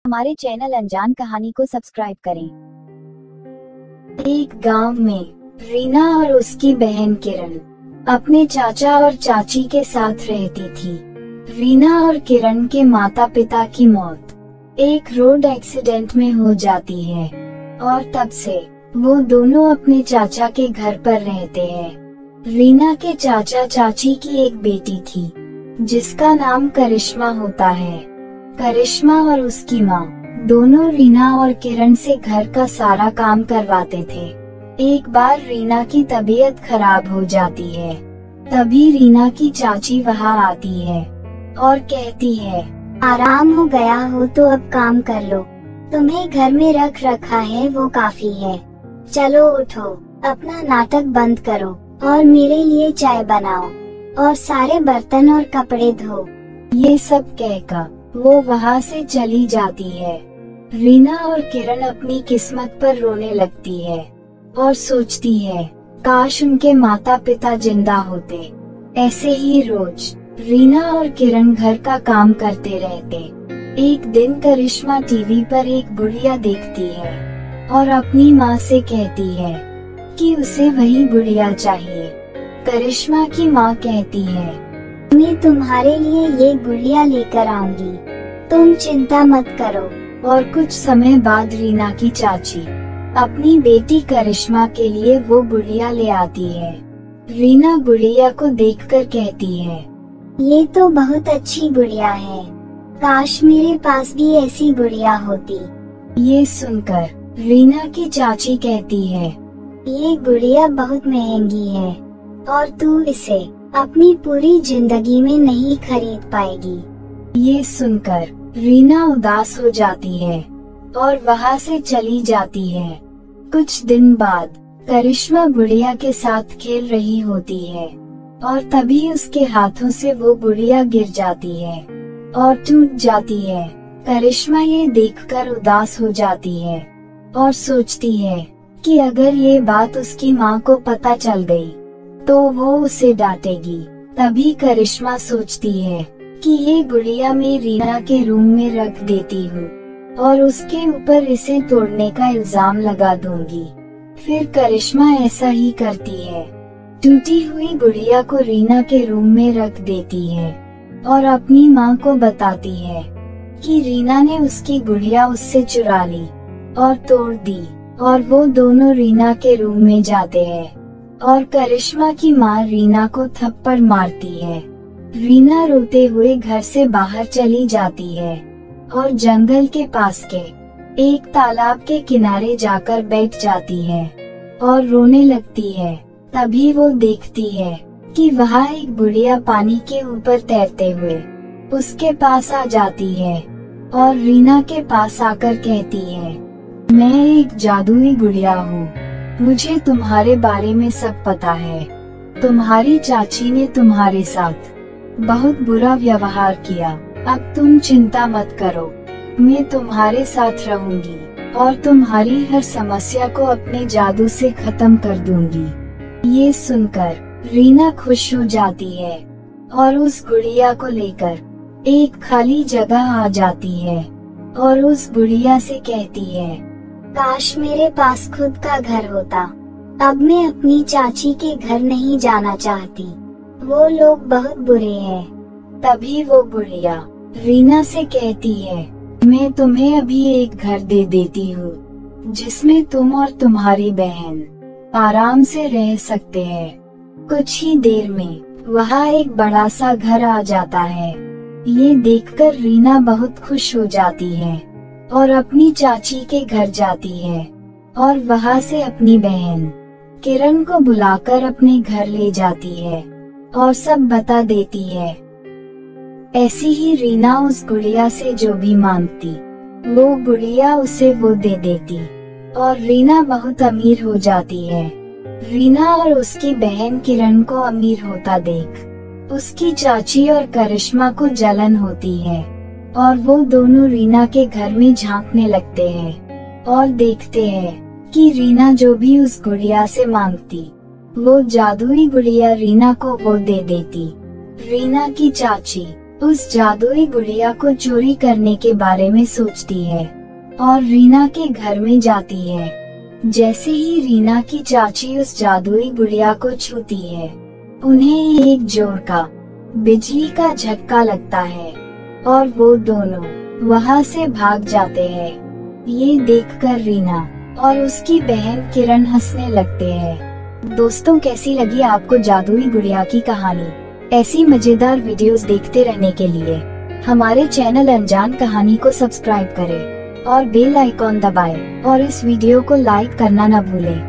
हमारे चैनल अनजान कहानी को सब्सक्राइब करें। एक गांव में रीना और उसकी बहन किरण अपने चाचा और चाची के साथ रहती थी। रीना और किरण के माता पिता की मौत एक रोड एक्सीडेंट में हो जाती है और तब से वो दोनों अपने चाचा के घर पर रहते हैं। रीना के चाचा चाची की एक बेटी थी जिसका नाम करिश्मा होता है। करिश्मा और उसकी माँ दोनों रीना और किरण से घर का सारा काम करवाते थे। एक बार रीना की तबीयत खराब हो जाती है, तभी रीना की चाची वहाँ आती है और कहती है, आराम हो गया हो तो अब काम कर लो, तुम्हें घर में रख रखा है वो काफी है। चलो उठो, अपना नाटक बंद करो और मेरे लिए चाय बनाओ और सारे बर्तन और कपड़े धो। ये सब कहकर वो वहाँ से चली जाती है। रीना और किरण अपनी किस्मत पर रोने लगती है और सोचती है, काश उनके माता पिता जिंदा होते। ऐसे ही रोज रीना और किरण घर का काम करते रहते। एक दिन करिश्मा टीवी पर एक गुड़िया देखती है और अपनी माँ से कहती है कि उसे वही गुड़िया चाहिए। करिश्मा की माँ कहती है, मैं तुम्हारे लिए ये गुड़िया लेकर आऊंगी, तुम चिंता मत करो। और कुछ समय बाद रीना की चाची अपनी बेटी करिश्मा के लिए वो गुड़िया ले आती है। रीना गुड़िया को देखकर कहती है, ये तो बहुत अच्छी गुड़िया है, काश मेरे पास भी ऐसी गुड़िया होती। ये सुनकर रीना की चाची कहती है, ये गुड़िया बहुत महंगी है और तू इसे अपनी पूरी जिंदगी में नहीं खरीद पाएगी। ये सुनकर रीना उदास हो जाती है और वहाँ से चली जाती है। कुछ दिन बाद करिश्मा गुड़िया के साथ खेल रही होती है और तभी उसके हाथों से वो गुड़िया गिर जाती है और टूट जाती है। करिश्मा ये देखकर उदास हो जाती है और सोचती है कि अगर ये बात उसकी माँ को पता चल गई तो वो उसे डांटेगी। तभी करिश्मा सोचती है कि ये गुड़िया मैं रीना के रूम में रख देती हूँ और उसके ऊपर इसे तोड़ने का इल्जाम लगा दूंगी। फिर करिश्मा ऐसा ही करती है, टूटी हुई गुड़िया को रीना के रूम में रख देती है और अपनी माँ को बताती है कि रीना ने उसकी गुड़िया उससे चुरा ली और तोड़ दी। और वो दोनों रीना के रूम में जाते हैं और करिश्मा की माँ रीना को थप्पड़ मारती है। रीना रोते हुए घर से बाहर चली जाती है और जंगल के पास के एक तालाब के किनारे जाकर बैठ जाती है और रोने लगती है। तभी वो देखती है कि वहाँ एक गुड़िया पानी के ऊपर तैरते हुए उसके पास आ जाती है और रीना के पास आकर कहती है, मैं एक जादुई गुड़िया हूँ, मुझे तुम्हारे बारे में सब पता है। तुम्हारी चाची ने तुम्हारे साथ बहुत बुरा व्यवहार किया, अब तुम चिंता मत करो, मैं तुम्हारे साथ रहूंगी और तुम्हारी हर समस्या को अपने जादू से खत्म कर दूंगी। ये सुनकर रीना खुश हो जाती है और उस गुड़िया को लेकर एक खाली जगह आ जाती है और उस गुड़िया से कहती है, काश मेरे पास खुद का घर होता, अब मैं अपनी चाची के घर नहीं जाना चाहती, वो लोग बहुत बुरे हैं। तभी वो गुड़िया रीना से कहती है, मैं तुम्हें अभी एक घर दे देती हूँ जिसमें तुम और तुम्हारी बहन आराम से रह सकते हैं। कुछ ही देर में वहाँ एक बड़ा सा घर आ जाता है। ये देखकर रीना बहुत खुश हो जाती है और अपनी चाची के घर जाती है और वहाँ से अपनी बहन किरण को बुलाकर अपने घर ले जाती है और सब बता देती है। ऐसी ही रीना उस गुड़िया से जो भी मांगती वो गुड़िया उसे वो दे देती और रीना बहुत अमीर हो जाती है। रीना और उसकी बहन किरण को अमीर होता देख उसकी चाची और करिश्मा को जलन होती है और वो दोनों रीना के घर में झांकने लगते हैं और देखते हैं कि रीना जो भी उस गुड़िया से मांगती वो जादुई गुड़िया रीना को वो दे देती। रीना की चाची उस जादुई गुड़िया को चोरी करने के बारे में सोचती है और रीना के घर में जाती है। जैसे ही रीना की चाची उस जादुई गुड़िया को छूती है, उन्हें एक जोर का बिजली का झटका लगता है और वो दोनों वहाँ से भाग जाते हैं। ये देखकर रीना और उसकी बहन किरण हंसने लगते हैं। दोस्तों, कैसी लगी आपको जादुई गुड़िया की कहानी? ऐसी मजेदार वीडियोस देखते रहने के लिए हमारे चैनल अनजान कहानी को सब्सक्राइब करें और बेल आइकॉन दबाएं और इस वीडियो को लाइक करना न भूलें।